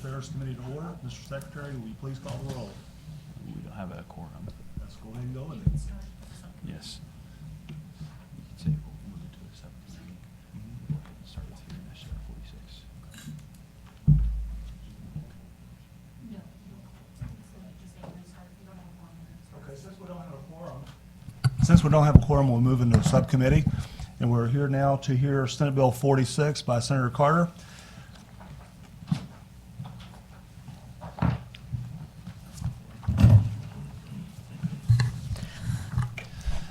Affairs Committee to order. Mr. Secretary, will you please call the roll? We don't have a quorum. Let's go ahead and go with it. Yes. You can say we'll move it to a subcommittee. We'll start with here in SJR46. Okay, since we don't have a quorum, we'll move into a subcommittee. And we're here now to hear Senate Bill 46 by Senator Carter.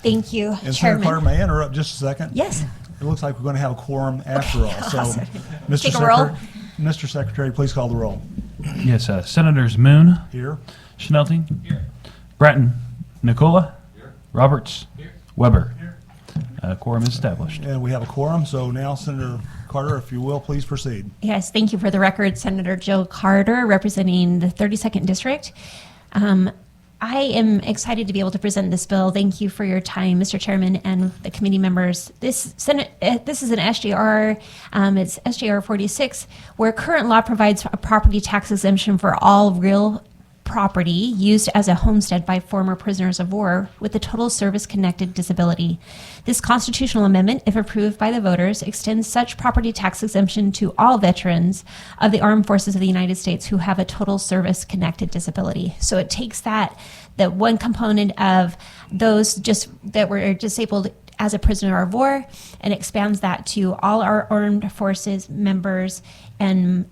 Thank you, And Senator Chairman. Carter, may I interrupt just a second? Yes. It looks like we're going to have a quorum after all. So, Awesome. Mr. Take a roll. Mr. Secretary, please call the roll. Yes, Senators Moon, Here. Schnelting, Bratton, Nicola, Roberts, Weber. Quorum is established. And we have a quorum. So now, Senator Carter, if you will, please proceed. Yes, thank you for the record, Senator Jill Carter, representing the 32nd District. I am excited to be able to present this bill. Thank you for your time, Mr. Chairman, and the committee members. This is an SJR. It's SJR46, where current law provides a property tax exemption for all real property used as a homestead by former prisoners of war with a total service-connected disability. This constitutional amendment, if approved by the voters, extends such property tax exemption to all veterans of the armed forces of the United States who have a total service-connected disability. So it takes that one component of those just that were disabled as a prisoner of war and expands that to all our armed forces members and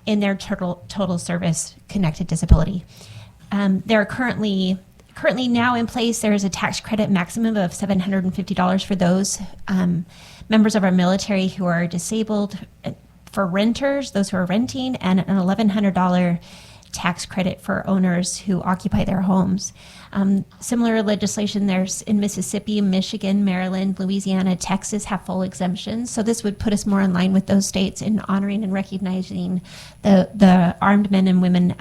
in their total service connected disability. There are currently now in place, there is a tax credit maximum of $750 for those members of our military who are disabled, for renters, those who are renting, and an $1,100 tax credit for owners who occupy their homes. Similar legislation there's in Mississippi, Michigan, Maryland, Louisiana, Texas have full exemptions. So this would put us more in line with those states in honoring and recognizing the armed men and women,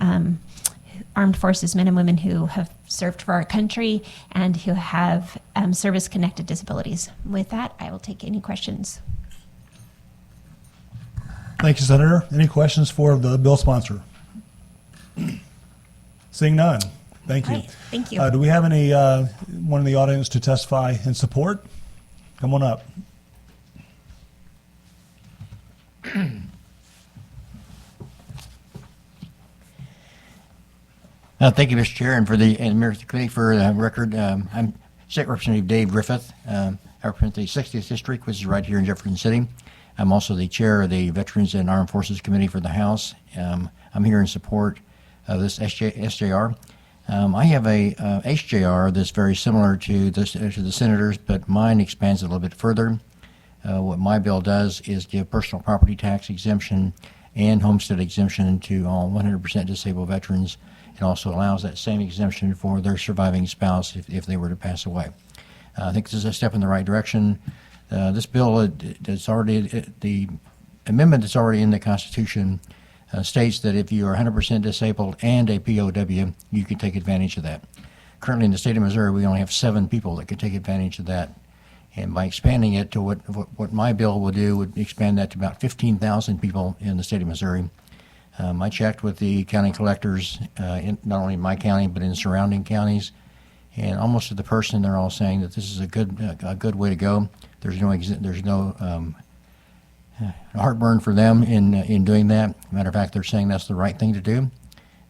armed forces men and women who have served for our country and who have service-connected disabilities. With that, I will take any questions. Thank you, Senator. Any questions for the bill sponsor? Seeing none. Thank you. Hi, thank you. Do we have any one in the audience to testify in support? Come on up. Thank you, Mr. Chair, and for the members of the committee for the record. I'm State Representative Dave Griffith. I represent the 60th District, which is right here in Jefferson City. I'm also the chair of the Veterans and Armed Forces Committee for the House. I'm here in support of this SJR. I have a SJR that's very similar to the senators, but mine expands it a little bit further. What my bill does is give personal property tax exemption and homestead exemption to all 100% disabled veterans. It also allows that same exemption for their surviving spouse if they were to pass away. I think this is a step in the right direction. This bill, the amendment that's already in the Constitution states that if you are 100% disabled and a POW, you can take advantage of that. Currently in the state of Missouri, we only have 7 people that can take advantage of that. And by expanding it to what my bill would do, would expand that to about 15,000 people in the state of Missouri. I checked with the county collectors, not only in my county, but in surrounding counties. And almost to the person, they're all saying that this is a good way to go. There's no heartburn for them in doing that. Matter of fact, they're saying that's the right thing to do.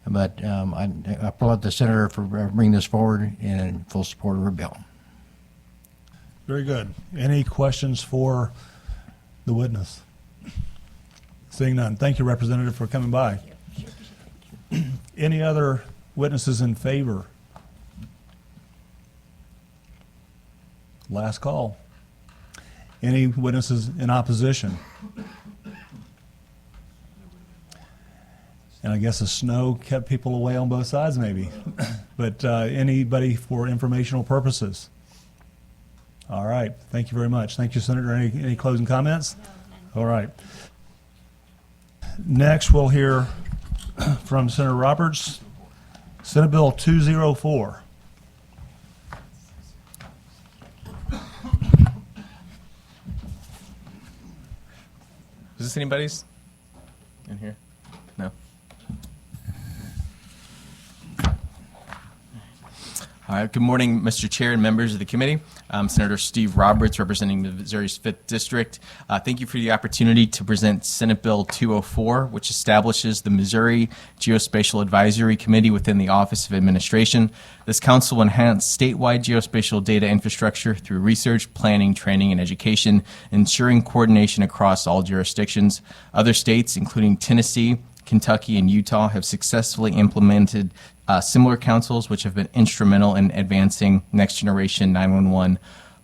But I applaud the senator for bringing this forward and in full support of her bill. Very good. Any questions for the witness? Seeing none. Thank you, Representative, for coming by. Any other witnesses in favor? Last call. Any witnesses in opposition? And I guess the snow kept people away on both sides, maybe. But anybody for informational purposes? All right. Thank you very much. Thank you, Senator. Any closing comments? No, all right. Next, we'll hear from Senator Roberts, Senate Bill 204. Is this anybody's in here? No. All right. Good morning, Mr. Chair and members of the committee. I'm Senator Steve Roberts, representing the Missouri's 5th District. Thank you for the opportunity to present Senate Bill 204, which establishes the Missouri Geospatial Advisory Committee within the Office of Administration. This council will enhance statewide geospatial data infrastructure through research, planning, training, and education, ensuring coordination across all jurisdictions. Other states, including Tennessee, Kentucky, and Utah, have successfully implemented similar councils, which have been instrumental in advancing next generation 911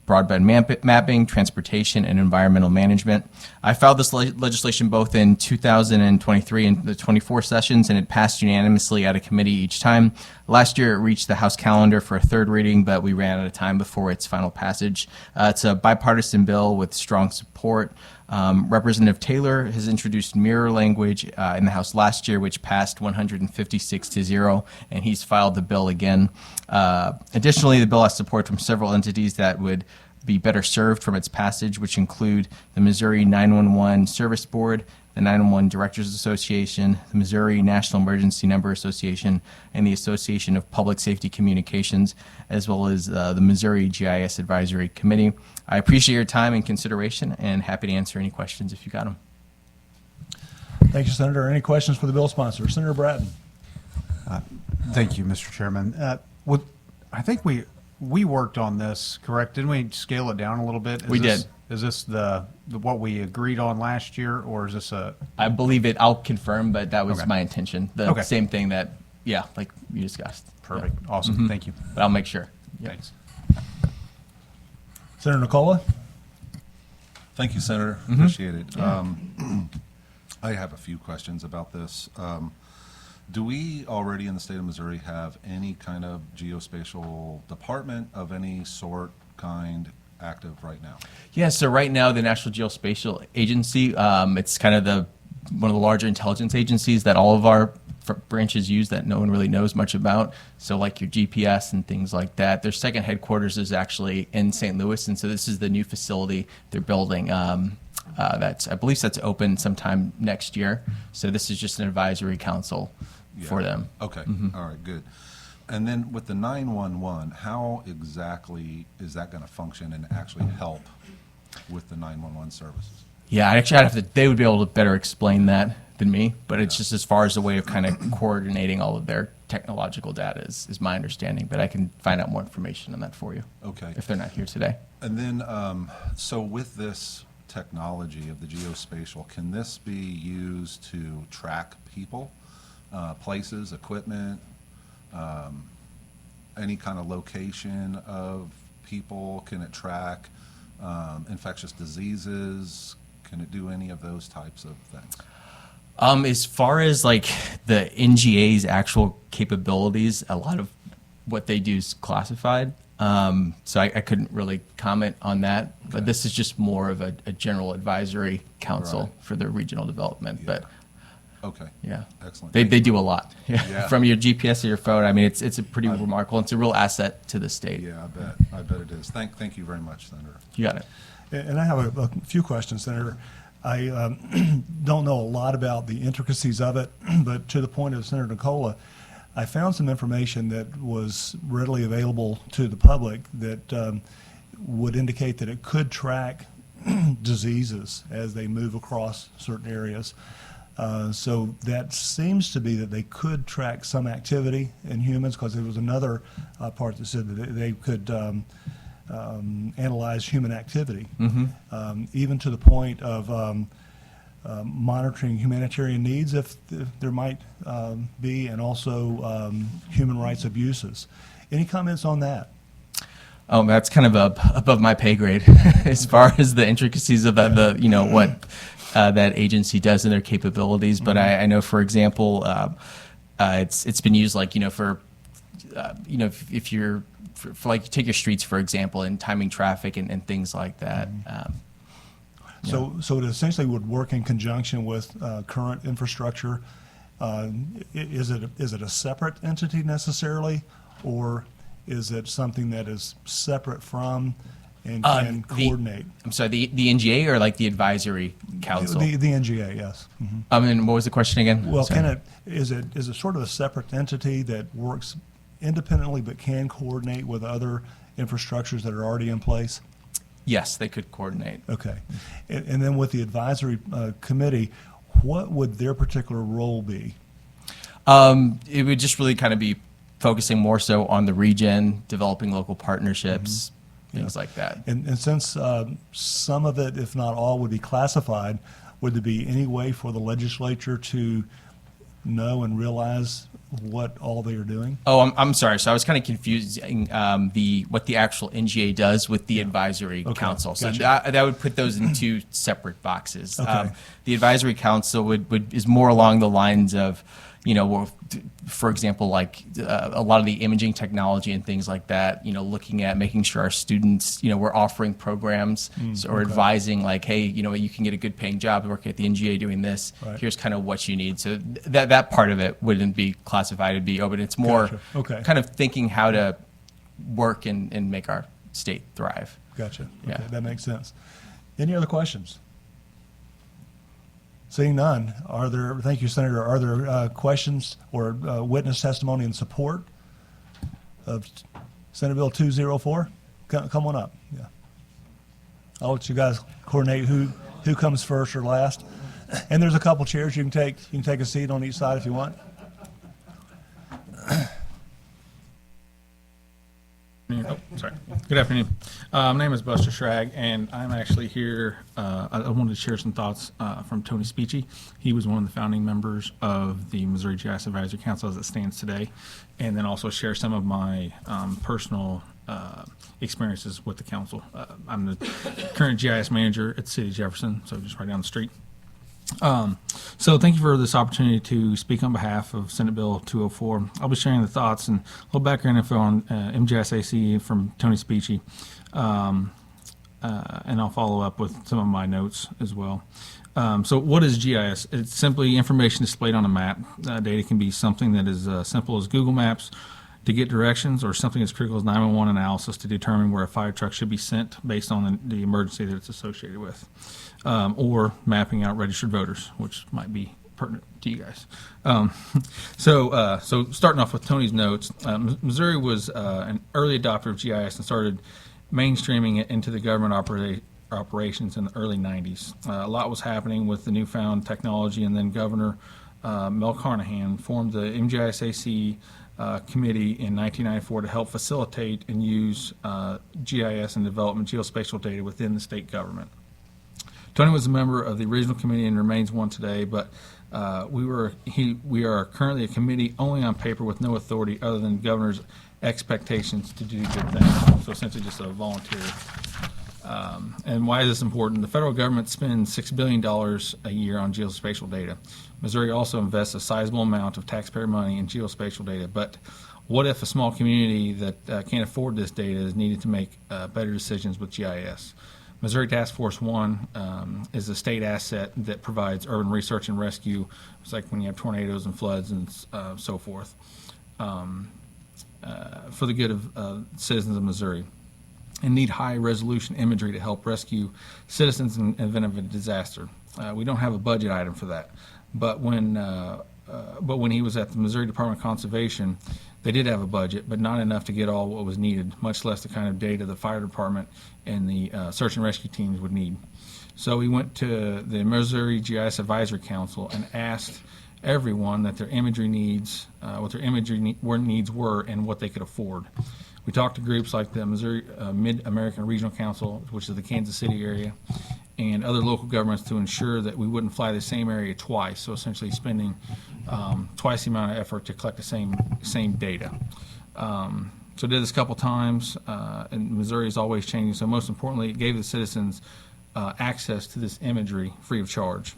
broadband mapping, transportation, and environmental management. I filed this legislation both in 2023 and the 24 sessions, and it passed unanimously out of committee each time. Last year, it reached the House calendar for a third reading, but we ran out of time before its final passage. It's a bipartisan bill with strong support. Representative Taylor has introduced mirror language in the House last year, which passed 156-0, and he's filed the bill again. Additionally, the bill has support from several entities that would be better served from its passage, which include the Missouri 911 Service Board, the 911 Directors Association, the Missouri National Emergency Number Association, and the Association of Public Safety Communications, as well as the Missouri GIS Advisory Committee. I appreciate your time and consideration, and happy to answer any questions if you got them. Thank you, Senator. Any questions for the bill sponsor? Senator Bratton. Thank you, Mr. Chairman. I think we worked on this, correct? Didn't we scale it down a little bit? We did. Is this the what we agreed on last year, or is this a? I believe it. I'll confirm, but that was Okay. my intention. The Okay. same thing that, yeah, like you discussed. Perfect. Yeah. Awesome. Thank you. But I'll make sure. Yeah. Thanks. Senator Nicola. Thank you, Senator. Appreciate it. I have a few questions about this. Do we already in the state of Missouri have any kind of geospatial department of any sort, kind, active right now? Yeah, so right now the National Geospatial Agency, it's kind of one of the larger intelligence agencies that all of our branches use that no one really knows much about. So like your GPS and things like that. Their second headquarters is actually in St. Louis, and so this is the new facility they're building. I believe that's open sometime next year. So this is just an advisory council for them. Okay. All right, good. And then with the 911, how exactly is that going to function and actually help with the 911 services? Yeah, actually, they would be able to better explain that than me, but it's just as far as a way of kind of coordinating all of their technological data is my understanding, but I can find out more information on that for you. Okay. If they're not here today. And then, so with this technology of the geospatial, can this be used to track people, places, equipment, any kind of location of people? Can it track infectious diseases? Can it do any of those types of things? As far as like the NGA's actual capabilities, a lot of what they do is classified. So I couldn't really comment on that, but this is just more of a general advisory council Right. for the regional development. Yeah. But Okay. yeah, Excellent. they do a lot. Yeah. From your GPS to your phone. I mean, it's a pretty remarkable. It's a real asset to the state. Yeah, I bet it is. Thank you very much, Senator. You got it. And I have a few questions, Senator. I don't know a lot about the intricacies of it, but to the point of Senator Nicola, I found some information that was readily available to the public that would indicate that it could track diseases as they move across certain areas. So that seems to be that they could track some activity in humans, because there was another part that said that they could analyze human activity, even to the point of monitoring humanitarian needs if there might be, and also human rights abuses. Any comments on that? That's kind of above my pay grade as far as the intricacies of what that agency does and their capabilities. But I know, for example, it's been used like if you're for like take your streets for example and timing traffic and things like that. So it essentially would work in conjunction with current infrastructure. Is it a separate entity necessarily, or is it something that is separate from and can coordinate? I'm sorry, the NGA or like the advisory council? The NGA, yes. And what was the question again? Well, Sorry. is it sort of a separate entity that works independently but can coordinate with other infrastructures that are already in place? Yes, they could coordinate. Okay. And then with the advisory committee, what would their particular role be? It would just really kind of be focusing more so on the region, developing local partnerships, things like that. And since some of it, if not all, would be classified, would there be any way for the legislature to know and realize what all they are doing? Oh, I'm sorry. So I was kind of confusing what the actual NGA does with the advisory council. So gotcha. that would put those in two separate boxes. Okay. The advisory council is more along the lines of, for example, like a lot of the imaging technology and things like that, looking at making sure our students, we're offering programs or advising like, hey, you can get a good paying job working at the NGA doing this. Right. Here's kind of what you need. So that part of it wouldn't be classified. It'd be open. It's more Gotcha. Okay. kind of thinking how to work and make our state thrive. Gotcha. Yeah. Okay, that makes sense. Any other questions? Seeing none, thank you, Senator, are there questions or witness testimony in support of Senate Bill 204? Come on up. Yeah. I'll let you guys coordinate who comes first or last. And there's a couple chairs you can take. You can take a seat on each side if you want. Oh, sorry. Good afternoon. My name is Buster Schrag, and I'm actually here. I wanted to share some thoughts from Tony Spicci. He was one of the founding members of the Missouri GIS Advisory Council as it stands today, and then also share some of my personal experiences with the council. I'm the current GIS manager at the city of Jefferson, so just right down the street. So thank you for this opportunity to speak on behalf of Senate Bill 204. I'll be sharing the thoughts and a little background info on MGIS-AC from Tony Spicci, and I'll follow up with some of my notes as well. So what is GIS? It's simply information displayed on a map. Data can be something that is simple as Google Maps to get directions, or something as critical as 911 analysis to determine where a fire truck should be sent based on the emergency that it's associated with, or mapping out registered voters, which might be pertinent to you guys. So starting off with Tony's notes, Missouri was an early adopter of GIS and started mainstreaming it into the government operations in the early 90s. A lot was happening with the newfound technology, and then Governor Mel Carnahan formed the MGIS-AC committee in 1994 to help facilitate and use GIS and development geospatial data within the state government. Tony was a member of the original committee and remains one today, but we are currently a committee only on paper with no authority other than the governor's expectations to do good things. So essentially just a volunteer. And why is this important? The federal government spends $6 billion a year on geospatial data. Missouri also invests a sizable amount of taxpayer money in geospatial data, but what if a small community that can't afford this data is needed to make better decisions with GIS? Missouri Task Force 1 is a state asset that provides urban research and rescue. It's like when you have tornadoes and floods and so forth, for the good of citizens of Missouri, and need high resolution imagery to help rescue citizens in the event of a disaster. We don't have a budget item for that, but when he was at the Missouri Department of Conservation, they did have a budget, but not enough to get all what was needed, much less the kind of data the fire department and the search and rescue teams would need. So we went to the Missouri GIS Advisory Council and asked everyone that their imagery needs, what their imagery needs were, and what they could afford. We talked to groups like the Missouri Mid-American Regional Council, which is the Kansas City area, and other local governments to ensure that we wouldn't fly the same area twice, so essentially spending twice the amount of effort to collect the same data. So did this a couple times, and Missouri is always changing, so most importantly, it gave the citizens access to this imagery free of charge.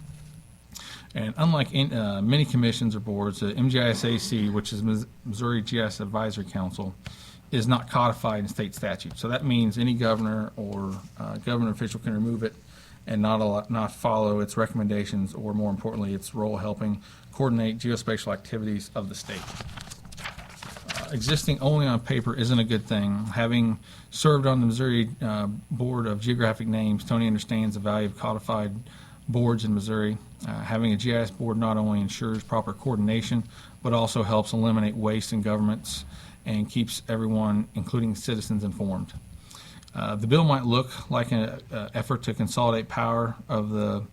And unlike many commissions or boards, the MGIS-AC, which is Missouri GIS Advisory Council, is not codified in state statute. So that means any governor or government official can remove it and not follow its recommendations, or more importantly, its role helping coordinate geospatial activities of the state. Existing only on paper isn't a good thing. Having served on the Missouri Board of Geographic Names, Tony understands the value of codified boards in Missouri. Having a GIS board not only ensures proper coordination, but also helps eliminate waste in governments and keeps everyone, including citizens, informed. The bill might look like an effort to consolidate power of the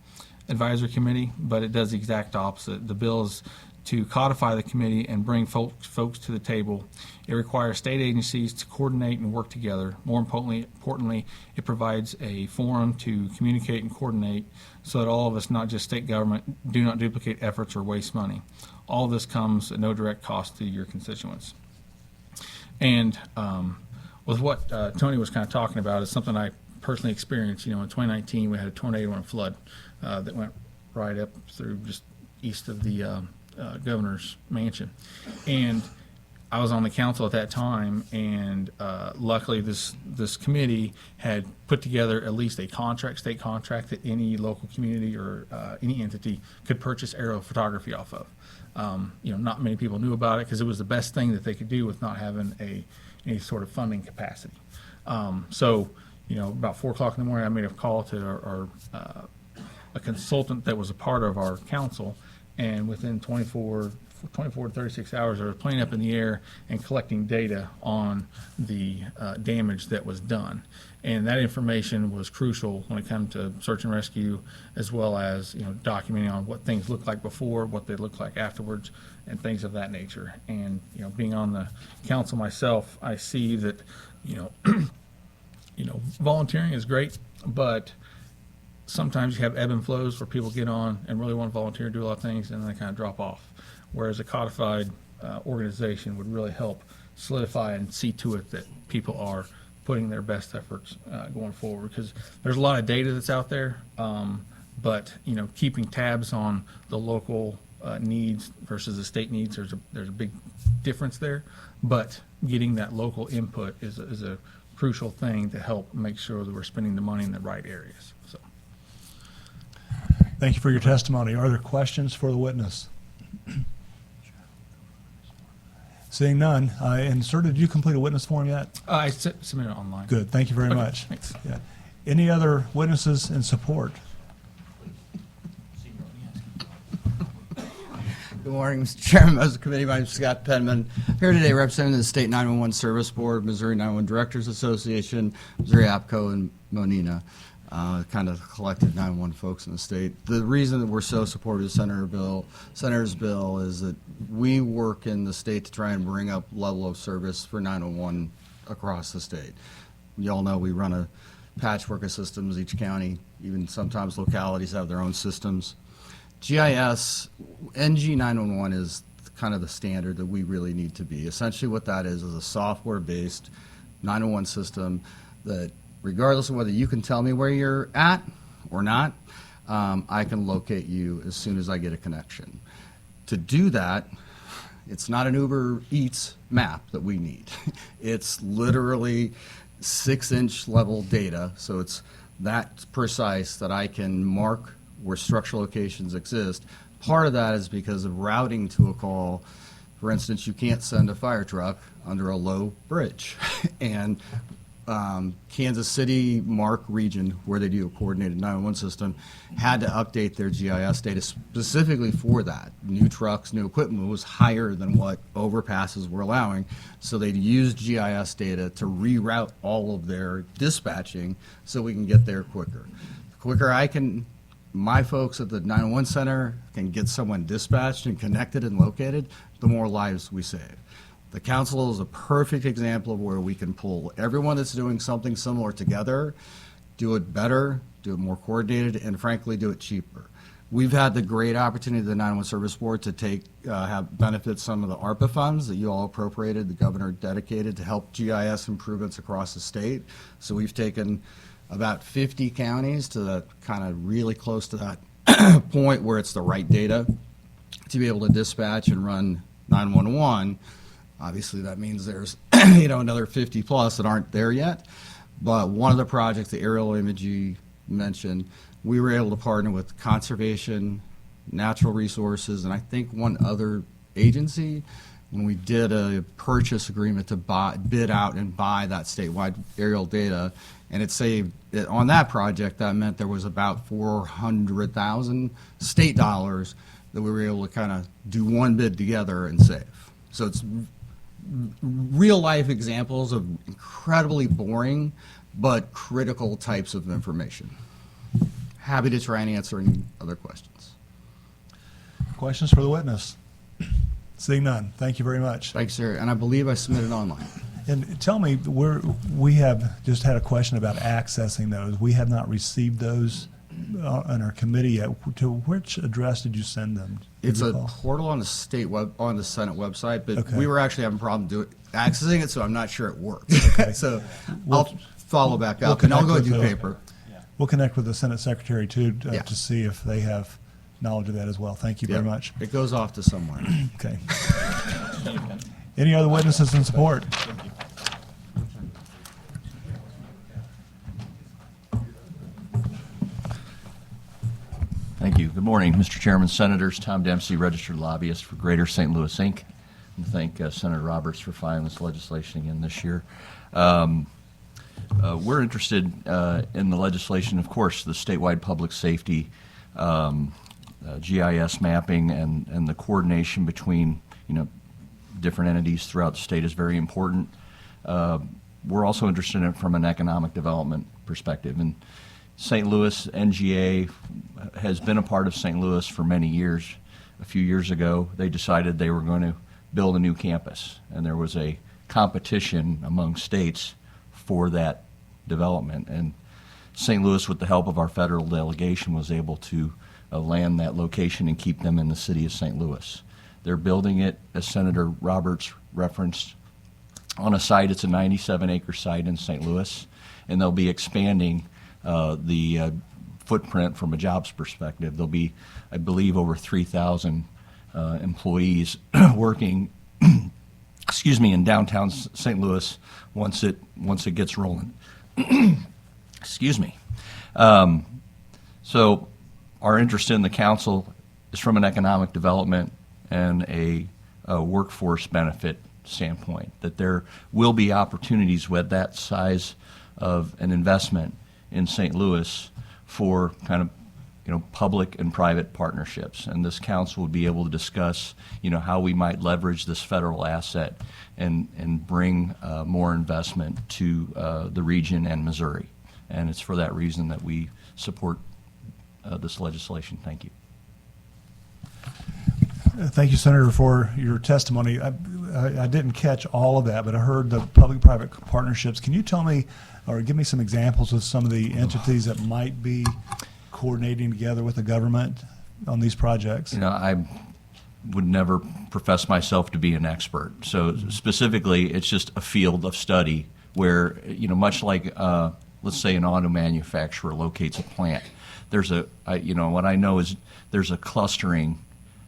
advisory committee, but it does the exact opposite. The bill is to codify the committee and bring folks to the table. It requires state agencies to coordinate and work together. More importantly, it provides a forum to communicate and coordinate so that all of us, not just state government, do not duplicate efforts or waste money. All of this comes at no direct cost to your constituents. And with what Tony was kind of talking about, is something I personally experienced. In 2019, we had a tornado and flood that went right up through just east of the governor's mansion. And I was on the council at that time, and luckily this committee had put together at least a state contract that any local community or any entity could purchase aerial photography off of. Not many people knew about it because it was the best thing that they could do with not having any sort of funding capacity. About 4 o'clock in the morning, I made a call to a consultant that was a part of our council, and within 24 to 36 hours, they were playing up in the air and collecting data on the damage that was done. And that information was crucial when it comes to search and rescue, as well as documenting on what things looked like before, what they looked like afterwards, and things of that nature. And being on the council myself, I see that volunteering is great, but sometimes you have ebb and flows where people get on and really want to volunteer and do a lot of things, and then they kind of drop off. Whereas a codified organization would really help solidify and see to it that people are putting their best efforts going forward. Because there's a lot of data that's out there, but keeping tabs on the local needs versus the state needs, there's a big difference there. But getting that local input is a crucial thing to help make sure that we're spending the money in the right areas. So. Thank you for your testimony. Are there questions for the witness? Seeing none. And sir, did you complete a witness form yet? I submitted it online. Good. Thank you very Okay, much. thanks. Yeah. Any other witnesses in support? Good morning, Mr. Chairman, members of the committee. My name is Scott Penman. I'm here today representing the State 911 Service Board, Missouri 911 Directors Association, Missouri APCO, and Monina, kind of collective 911 folks in the state. The reason that we're so supportive of the Senator's bill is that we work in the state to try and bring up level of service for 911 across the state. You all know we run a patchwork of systems. Each county, even sometimes localities, have their own systems. GIS, NG 911 is kind of the standard that we really need to be. Essentially what that is a software-based 911 system that regardless of whether you can tell me where you're at or not, I can locate you as soon as I get a connection. To do that, it's not an Uber Eats map that we need. It's literally 6-inch level data, so it's that precise that I can mark where structural locations exist. Part of that is because of routing to a call. For instance, you can't send a fire truck under a low bridge. And Kansas City, Mark region, where they do a coordinated 911 system, had to update their GIS data specifically for that. New trucks, new equipment was higher than what overpasses were allowing, so they'd use GIS data to reroute all of their dispatching so we can get there quicker. The quicker my folks at the 911 center can get someone dispatched and connected and located, the more lives we save. The council is a perfect example of where we can pull everyone that's doing something similar together, do it better, do it more coordinated, and frankly, do it cheaper. We've had the great opportunity of the 911 Service Board to have benefit some of the ARPA funds that you all appropriated, the governor dedicated to help GIS improvements across the state. So we've taken about 50 counties to the kind of really close to that point where it's the right data to be able to dispatch and run 911. Obviously, that means there's another 50 plus that aren't there yet. But one of the projects, the aerial imagery mentioned, we were able to partner with Conservation, Natural Resources, and I think one other agency when we did a purchase agreement to bid out and buy that statewide aerial data. And it saved, on that project, that meant there was about 400,000 state dollars that we were able to kind of do one bid together and save. So it's real life examples of incredibly boring but critical types of information. Happy to try and answer any other questions. Questions for the witness? Seeing none, thank you very much. Thanks, sir. And I believe I submitted online. And tell me, we have just had a question about accessing those. We have not received those on our committee yet. To which address did you send them? Do you It's a recall? portal on the on the Senate website, but Okay. we were actually having a problem accessing it, so I'm not sure it works. Okay. So We'll- I'll follow back we'll up, and I'll go connect do with the- paper. We'll connect with the Senate Secretary too Yeah. to see if they have knowledge of that as well. Thank you very Yep. much. It goes off to somewhere. Okay. Any other witnesses in support? Thank you. Good morning, Mr. Chairman, Senators. Tom Dempsey, registered lobbyist for Greater St. Louis, Inc. And thank Senator Roberts for filing this legislation again this year. We're interested in the legislation, of course, the statewide public safety GIS mapping and the coordination between, different entities throughout the state is very important. We're also interested in it from an economic development perspective. And St. Louis, NGA, has been a part of St. Louis for many years. A few years ago, they decided they were going to build a new campus, and there was a competition among states for that development. And St. Louis, with the help of our federal delegation, was able to land that location and keep them in the city of St. Louis. They're building it, as Senator Roberts referenced, on a site. It's a 97-acre site in St. Louis, and they'll be expanding the footprint from a jobs perspective. There'll be, I believe, over 3,000 employees working, in downtown St. Louis once it gets rolling. Excuse me. So our interest in the council is from an economic development and a workforce benefit standpoint, that there will be opportunities with that size of an investment in St. Louis for kind of public and private partnerships, and this council would be able to discuss how we might leverage this federal asset and bring more investment to the region and Missouri. And it's for that reason that we support this legislation. Thank you. Thank you, Senator, for your testimony. I didn't catch all of that, but I heard the public-private partnerships. Can you tell me or give me some examples of some of the entities that might be coordinating together with the government on these projects? I would never profess myself to be an expert. So specifically, it's just a field of study where, much like, let's say an auto manufacturer locates a plant, there's what I know is there's a clustering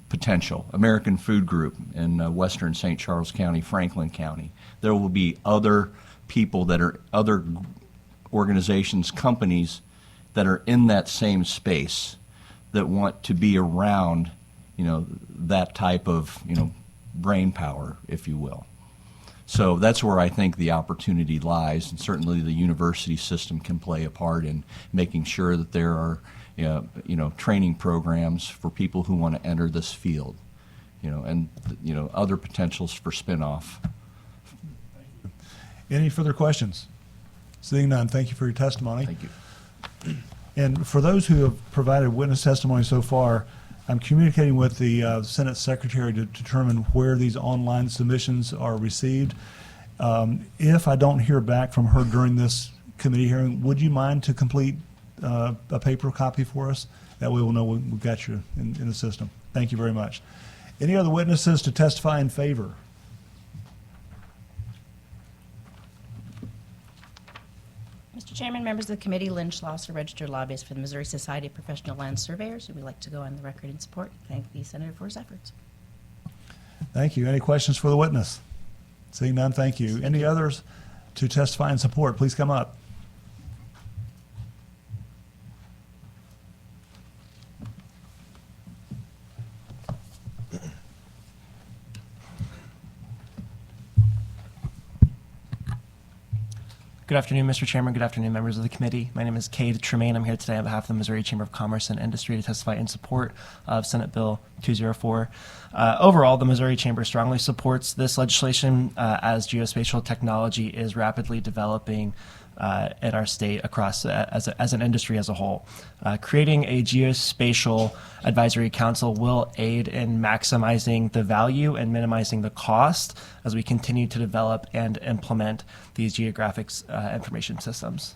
potential. American Food Group in western St. Charles County, Franklin County. There will be other people that are other organizations, companies that are in that same space that want to be around, that type of, brain power, if you will. So that's where I think the opportunity lies, and certainly the university system can play a part in making sure that there are, training programs for people who want to enter this field, and other potentials for spinoff. Any further questions? Seeing none, thank you for your testimony. Thank you. And for those who have provided witness testimony so far, I'm communicating with the Senate Secretary to determine where these online submissions are received. If I don't hear back from her during this committee hearing, would you mind to complete a paper copy for us? That way we'll know we've got you in the system. Thank you very much. Any other witnesses to testify in favor? Mr. Chairman, members of the committee, Lynn Schlosser, registered lobbyist for the Missouri Society of Professional Land Surveyors, who would like to go on the record in support. Thank the senator for his efforts. Thank you. Any questions for the witness? Seeing none, thank you. Any others to testify in support? Please come up. Good Good afternoon, Mr. Chairman. Good afternoon, members of the committee. My name is Cade Tremaine. I'm here today on behalf of the Missouri Chamber of Commerce and Industry to testify in support of Senate Bill 204. Overall, the Missouri Chamber strongly supports this legislation as geospatial technology is rapidly developing in our state across as an industry as a whole. Creating a geospatial advisory council will aid in maximizing the value and minimizing the cost as we continue to develop and implement these geographic information systems.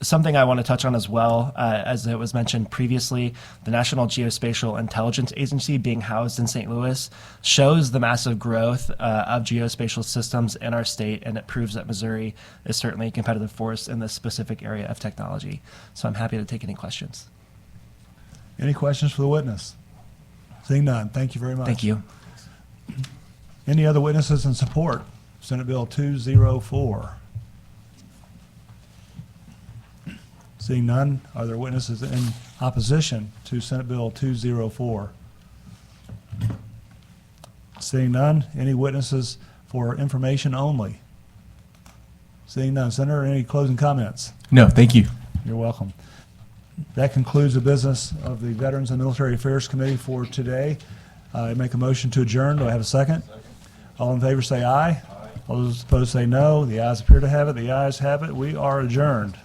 Something I want to touch on as well, as it was mentioned previously, the National Geospatial Intelligence Agency being housed in St. Louis shows the massive growth of geospatial systems in our state, and it proves that Missouri is certainly a competitive force in this specific area of technology. So I'm happy to take any questions. Any questions for the witness? Seeing none, thank you very much. Thank you. Any other witnesses in support? Senate Bill 204. Seeing none, are there witnesses in opposition to Senate Bill 204? Seeing none, any witnesses for information only? Seeing none, Senator, any closing comments? No, thank you. You're welcome. That concludes the business of the Veterans and Military Affairs Committee for today. I make a motion to adjourn. Do I have a second? All in favor say aye. All those opposed say no. The ayes appear to have it. The ayes have it. We are adjourned.